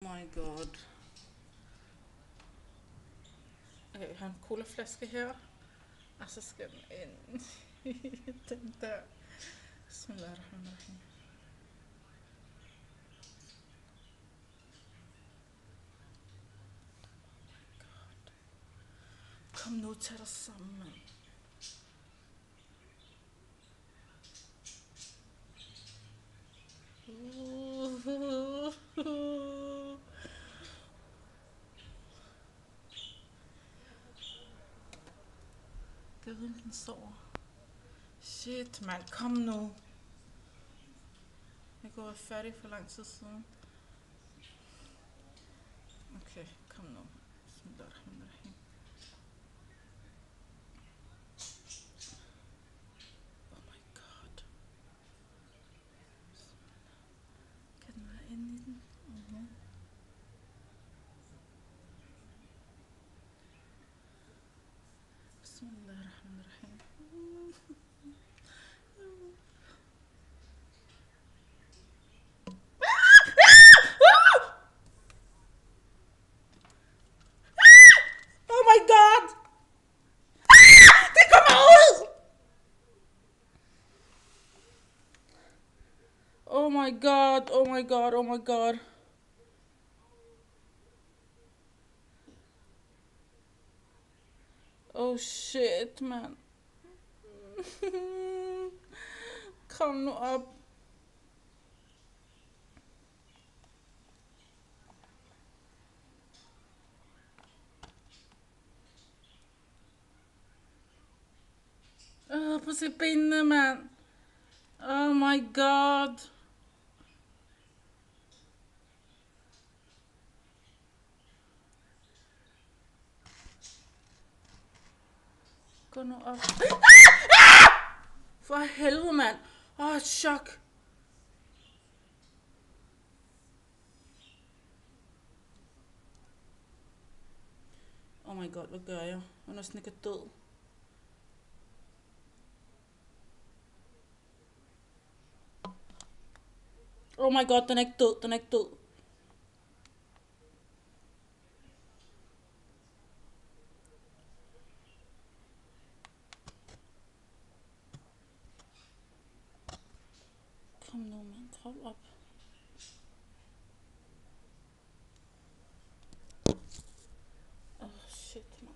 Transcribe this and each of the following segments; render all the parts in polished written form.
My god. Jeg har en colaflaske her. Og så skal den ind i den der. Bismillahirrahmanirrahim. Kom nu, tag dig sammen, mand. Jeg ved, den sover. Shit, mand. Kom nu. Jeg kunne være færdig for lang tid siden. Okay, kom nu. Bismillahirrahmanirrahim. Oh my god. Kan den være inde i den? Bismillahirrahmanirrahim. Oh my god! Det kommer ud! Oh my god, oh my god, oh my god. Oh shit, man. Kom nu op. Prøv at se benene, mand. Oh my god. Gå nu op. For helvede, mand. Chok. Oh my god, hvad gør jeg? Hun er næsten ikke død. Oh my god, den er ikke død, den er ikke død. Kom nu, mand. Kravl op. Shit, mand.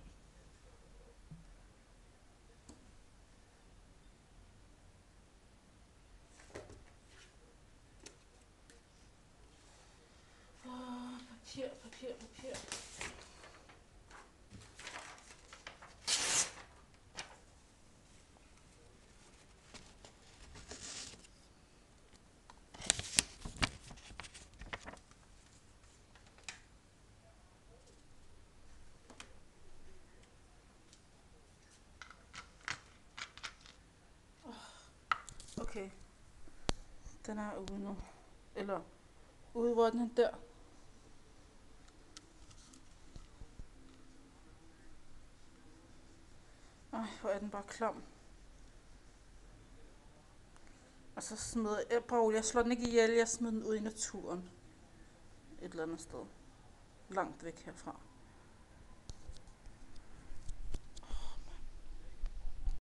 Papir. Okay. Den er ude nu. Eller ude, hvor den er der. Ej, hvor er den bare klam. Og så smider jeg slår den ikke ihjel, jeg smider den ud i naturen. Et eller andet sted. Langt væk herfra.